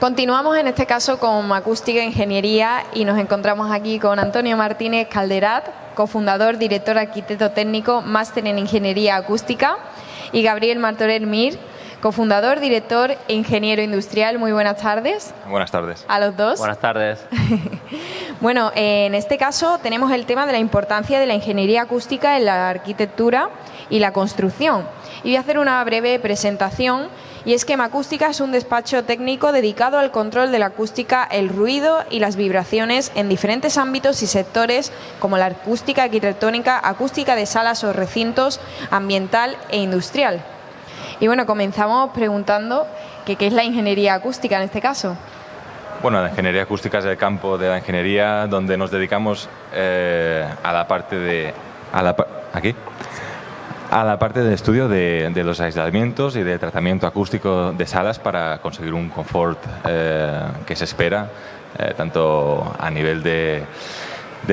Continuamos en este caso con Acústica e Ingeniería y nos encontramos aquí con Antonio Martínez Calderat, cofundador, director arquitecto técnico, máster en Ingeniería Acústica, y Gabriel Martorell Mir, cofundador, director e ingeniero industrial. Muy buenas tardes. Buenas tardes. A los dos. Buenas tardes. Bueno, en este caso tenemos el tema de la importancia de la ingeniería acústica en la arquitectura y la construcción. Y voy a hacer una breve presentación. Y es que Acústica es un despacho técnico dedicado al control de la acústica, el ruido y las vibraciones en diferentes ámbitos y sectores como la acústica arquitectónica, acústica de salas o recintos, ambiental e industrial. Y bueno, comenzamos preguntando qué es la ingeniería acústica en este caso. Bueno, la ingeniería acústica es el campo de la ingeniería donde nos dedicamos a la parte de... a la parte del estudio de los aislamientos y de tratamiento acústico de salas para conseguir un confort que se espera, tanto a nivel de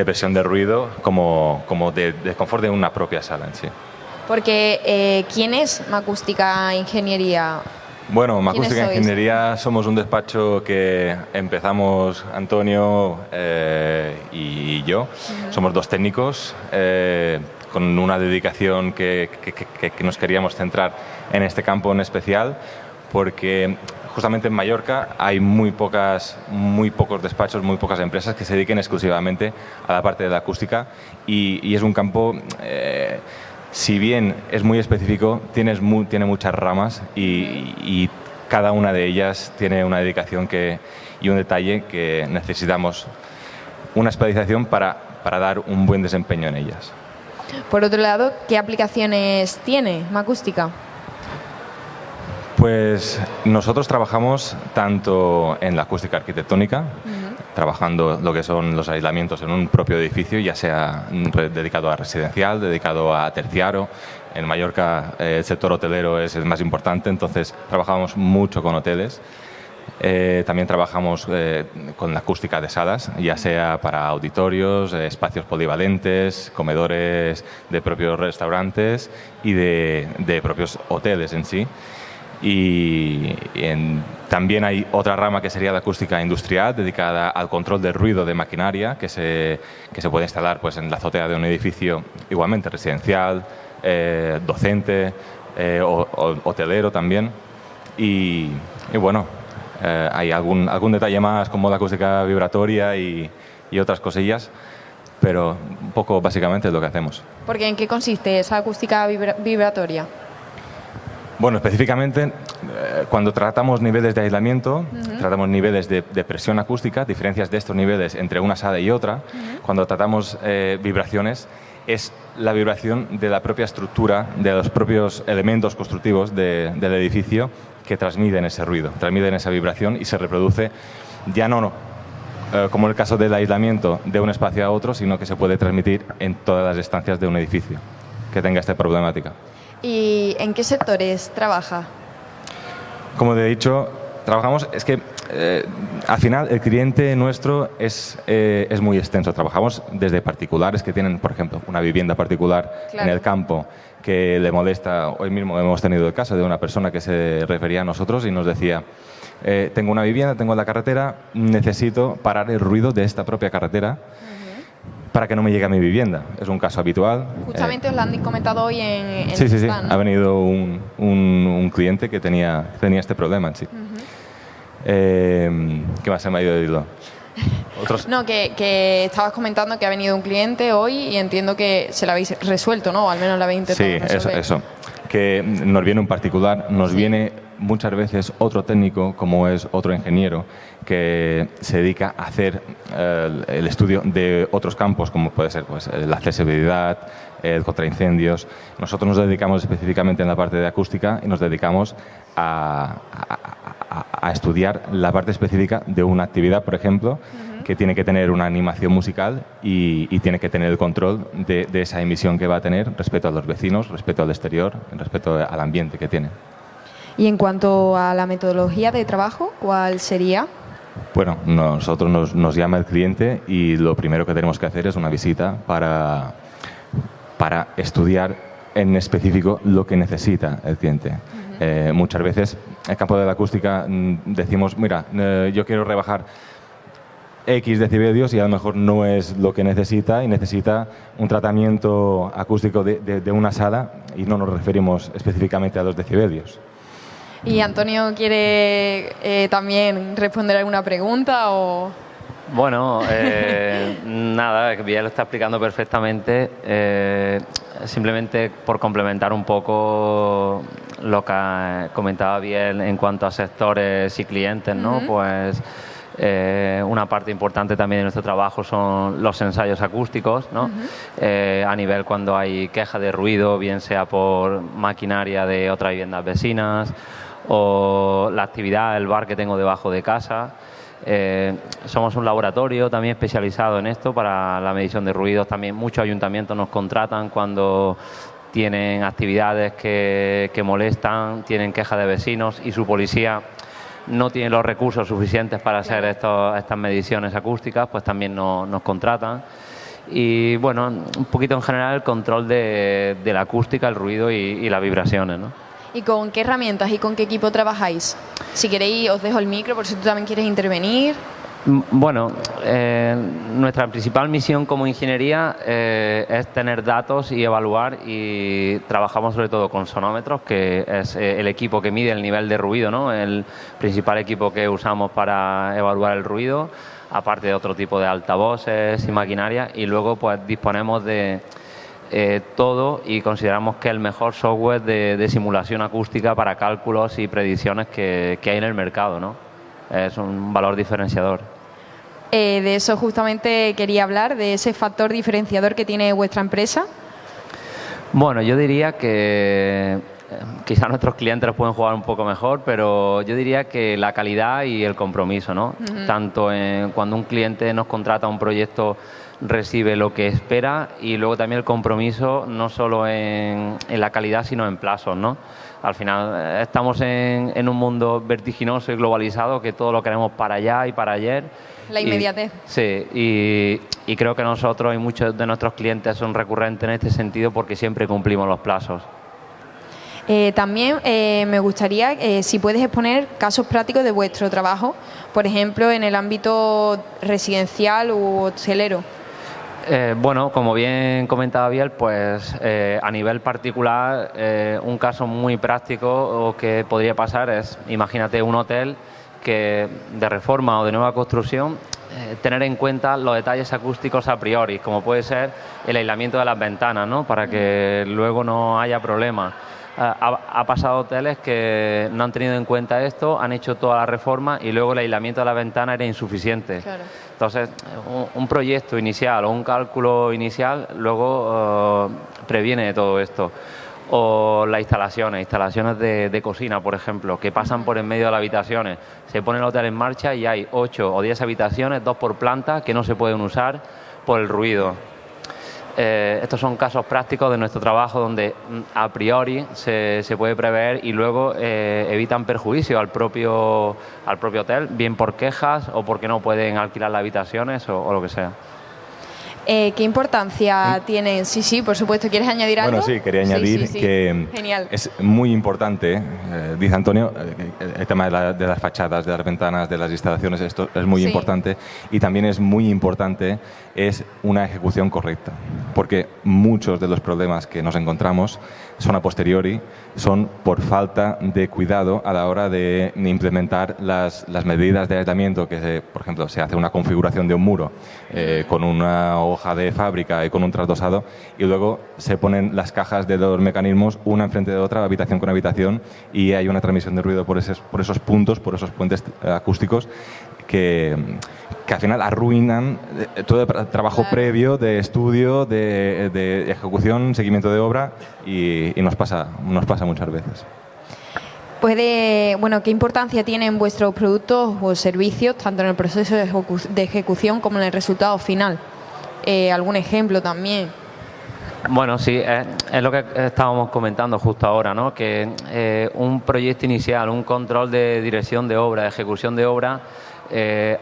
presión de ruido como de confort de una propia sala en sí. Porque, ¿quién es Acústica Ingeniería? Bueno, Acústica Ingeniería somos un despacho que empezamos Antonio y yo. Somos dos técnicos con una dedicación que nos queríamos centrar en este campo en especial, porque justamente en Mallorca hay muy pocos despachos, muy pocas empresas que se dediquen exclusivamente a la parte de la acústica y es un campo, si bien es muy específico, tiene muchas ramas y cada una de ellas tiene una dedicación y un detalle que necesitamos una especialización para dar un buen desempeño en ellas. Por otro lado, ¿qué aplicaciones tiene Acústica? Pues nosotros trabajamos tanto en la acústica arquitectónica, trabajando lo que son los aislamientos en un propio edificio, ya sea dedicado a residencial, dedicado a terciario. En Mallorca el sector hotelero es el más importante, entonces trabajamos mucho con hoteles. También trabajamos con la acústica de salas, ya sea para auditorios, espacios polivalentes, comedores de propios restaurantes y de propios hoteles en sí. También hay otra rama que sería la acústica industrial, dedicada al control del ruido de maquinaria que se puede instalar pues, en la azotea de un edificio, igualmente residencial, docente, hotelero también. Y bueno, hay algún detalle más como la acústica vibratoria y otras cosillas, pero un poco básicamente es lo que hacemos. Porque ¿en qué consiste esa acústica vibratoria? Bueno, específicamente cuando tratamos niveles de aislamiento, tratamos niveles de presión acústica, diferencias de estos niveles entre una sala y otra. Cuando tratamos vibraciones, es la vibración de la propia estructura, de los propios elementos constructivos del edificio que transmiten ese ruido, transmiten esa vibración y se reproduce ya no como en el caso del aislamiento de un espacio a otro, sino que se puede transmitir en todas las estancias de un edificio que tenga esta problemática. ¿Y en qué sectores trabaja? Como te he dicho, trabajamos, es que al final el cliente nuestro es muy extenso. Trabajamos desde particulares que tienen, por ejemplo, una vivienda particular en el campo que le molesta. Hoy mismo hemos tenido el caso de una persona que se refería a nosotros y nos decía: tengo una vivienda, tengo la carretera, necesito parar el ruido de esta propia carretera para que no me llegue a mi vivienda. Es un caso habitual. Justamente os lo han comentado hoy en sí, el stand, ¿no? Ha venido un cliente que tenía este problema en sí. ¿Qué más se me ha ido de decirlo? ¿Otros? No, que estabas comentando que ha venido un cliente hoy y entiendo que se lo habéis resuelto, ¿no? O al menos lo habéis intentado resolver. Eso. Que nos viene un particular, nos viene muchas veces otro técnico, como es otro ingeniero, que se dedica a hacer el estudio de otros campos, como puede ser pues, la accesibilidad, el contraincendios. Nosotros nos dedicamos específicamente en la parte de acústica y nos dedicamos a estudiar la parte específica de una actividad, por ejemplo, que tiene que tener una animación musical y tiene que tener el control de esa emisión que va a tener respecto a los vecinos, respecto al exterior, respecto al ambiente que tiene. Y en cuanto a la metodología de trabajo, ¿cuál sería? Bueno, nosotros nos llama el cliente y lo primero que tenemos que hacer es una visita para estudiar en específico lo que necesita el cliente. Muchas veces en el campo de la acústica decimos, mira, yo quiero rebajar X decibelios y a lo mejor no es lo que necesita y necesita un tratamiento acústico de una sala y no nos referimos específicamente a los decibelios. ¿Y Antonio quiere también responder alguna pregunta o...? Bueno, nada, Biel lo está explicando perfectamente. Simplemente por complementar un poco lo que comentaba Biel en cuanto a sectores y clientes, ¿no? Pues una parte importante también de nuestro trabajo son los ensayos acústicos, ¿no? A nivel cuando hay queja de ruido, bien sea por maquinaria de otras viviendas vecinas o la actividad, el bar que tengo debajo de casa. Somos un laboratorio también especializado en esto para la medición de ruidos. También muchos ayuntamientos nos contratan cuando tienen actividades que molestan, tienen quejas de vecinos y su policía no tiene los recursos suficientes para hacer estas mediciones acústicas, pues también nos contratan. Y bueno, un poquito en general el control de la acústica, el ruido y las vibraciones, ¿no? ¿Y con qué herramientas y con qué equipo trabajáis? Si queréis, os dejo el micro por si tú también quieres intervenir. Bueno, nuestra principal misión como ingeniería es tener datos y evaluar, y trabajamos sobre todo con sonómetros, que es el equipo que mide el nivel de ruido, ¿no? El principal equipo que usamos para evaluar el ruido, aparte de otro tipo de altavoces y maquinaria, y luego pues disponemos de todo y consideramos que el mejor software de simulación acústica para cálculos y predicciones que hay en el mercado, ¿no? Es un valor diferenciador. De eso justamente quería hablar, de ese factor diferenciador que tiene vuestra empresa. Bueno, yo diría que quizás nuestros clientes los pueden jugar un poco mejor, pero yo diría que la calidad y el compromiso, ¿no? Tanto cuando un cliente nos contrata un proyecto, recibe lo que espera, y luego también el compromiso no solo en la calidad sino en plazos, ¿no? Al final estamos en un mundo vertiginoso y globalizado que todo lo queremos para allá y para ayer. La inmediatez. Sí, y creo que nosotros y muchos de nuestros clientes son recurrentes en este sentido porque siempre cumplimos los plazos. También me gustaría, si puedes exponer casos prácticos de vuestro trabajo, por ejemplo, en el ámbito residencial u hotelero. Bueno, como bien comentaba Biel, pues a nivel particular, un caso muy práctico que podría pasar es, imagínate un hotel que de reforma o de nueva construcción, tener en cuenta los detalles acústicos a priori, como puede ser el aislamiento de las ventanas, ¿no? Para que luego no haya problemas. Ha pasado hoteles que no han tenido en cuenta esto, han hecho toda la reforma y luego el aislamiento de la ventana era insuficiente. Claro. Entonces, un proyecto inicial o un cálculo inicial luego previene de todo esto. O las instalaciones de cocina, por ejemplo, que pasan por en medio de las habitaciones. Se pone el hotel en marcha y hay 8 o 10 habitaciones, 2 por planta, que no se pueden usar por el ruido. Estos son casos prácticos de nuestro trabajo donde a priori se puede prever y luego evitan perjuicio al propio hotel, bien por quejas o porque no pueden alquilar las habitaciones o lo que sea. ¿Qué importancia tienen? Sí, por supuesto. ¿Quieres añadir algo? Bueno, sí, quería añadir que Genial. Es muy importante, dice Antonio, el tema de las fachadas, de las ventanas, de las instalaciones, esto es muy importante, y también es muy importante una ejecución correcta, porque muchos de los problemas que nos encontramos son a posteriori, son por falta de cuidado a la hora de implementar las medidas de aislamiento, que por ejemplo se hace una configuración de un muro con una hoja de fábrica y con un trasdosado, y luego se ponen las cajas de los mecanismos una enfrente de otra, habitación con habitación, y hay una transmisión de ruido por esos puntos, por esos puentes acústicos que al final arruinan todo el trabajo previo de estudio, de ejecución, seguimiento de obra, y nos pasa muchas veces. ¿Qué importancia tienen vuestros productos o servicios tanto en el proceso de ejecución como en el resultado final? ¿Algún ejemplo también? Bueno, sí, es lo que estábamos comentando justo ahora, ¿no? Que un proyecto inicial, un control de dirección de obra, de ejecución de obra,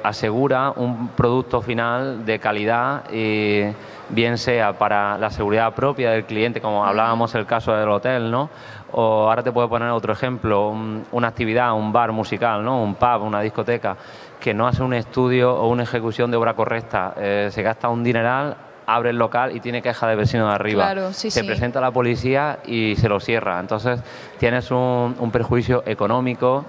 asegura un producto final de calidad, y bien sea para la seguridad propia del cliente, como hablábamos el caso del hotel, ¿no? O ahora te puedo poner otro ejemplo, una actividad, un bar musical, ¿no? Un pub, una discoteca, que no hace un estudio o una ejecución de obra correcta, se gasta un dineral, abre el local y tiene queja de vecinos de arriba. Claro, sí, se presenta a la policía y se lo cierra. Entonces tienes un perjuicio económico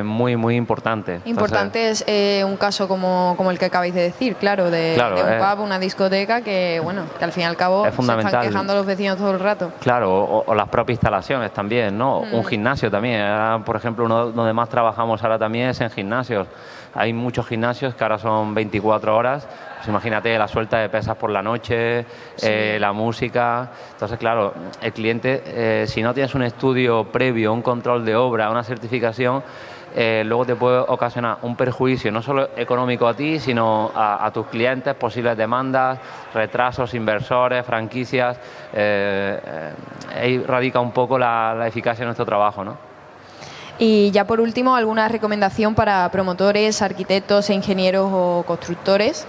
muy, muy importante. Importante. Entonces, es un caso como el que acabáis de decir, claro, de un pub, una discoteca, que bueno, que al fin y al cabo es fundamental. Se están quejando los vecinos todo el rato. Claro, o las propias instalaciones también, ¿no? Un gimnasio también. Ahora, por ejemplo, uno donde más trabajamos ahora también es en gimnasios. Hay muchos gimnasios que ahora son 24 horas. Pues imagínate la suelta de pesas por la noche, la música. Entonces, claro, el cliente, si no tienes un estudio previo, un control de obra, una certificación, luego te puede ocasionar un perjuicio no solo económico a ti, sino a tus clientes, posibles demandas, retrasos, inversores, franquicias. Ahí radica un poco la eficacia de nuestro trabajo, ¿no? Y ya por último, ¿alguna recomendación para promotores, arquitectos, ingenieros o constructores?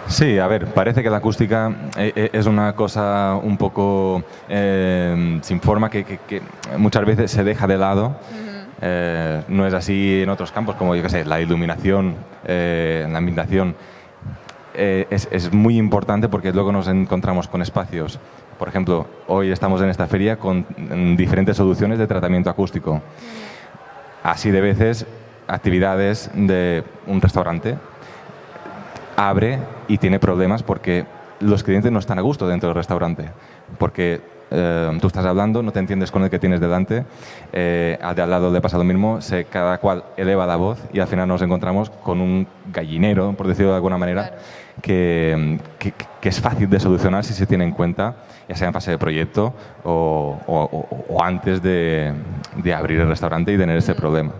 Sí, a ver, parece que la acústica es una cosa un poco sin forma que muchas veces se deja de lado. No es así en otros campos, como yo qué sé, la iluminación, la ambientación. Es muy importante porque luego nos encontramos con espacios. Por ejemplo, hoy estamos en esta feria con diferentes soluciones de tratamiento acústico. Así de veces, actividades de un restaurante abre y tiene problemas porque los clientes no están a gusto dentro del restaurante. Porque tú estás hablando, no te entiendes con el que tienes delante, al de al lado le pasa lo mismo, cada cual eleva la voz y al final nos encontramos con un gallinero, por decirlo de alguna manera, claro, que es fácil de solucionar si se tiene en cuenta, ya sea en fase de proyecto o antes de abrir el restaurante y tener ese problema.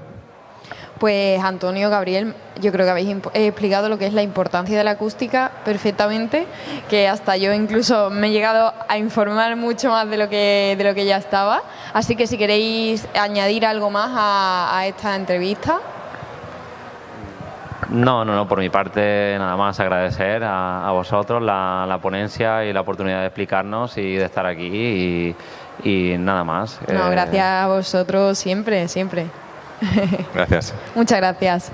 Pues Antonio, Gabriel, yo creo que habéis explicado lo que es la importancia de la acústica perfectamente, que hasta yo incluso me he llegado a informar mucho más de lo que ya estaba. Así que si queréis añadir algo más a esta entrevista. No, por mi parte nada más agradecer a vosotros la ponencia y la oportunidad de explicarnos y de estar aquí y nada más. No, gracias a vosotros siempre. Gracias. Muchas gracias.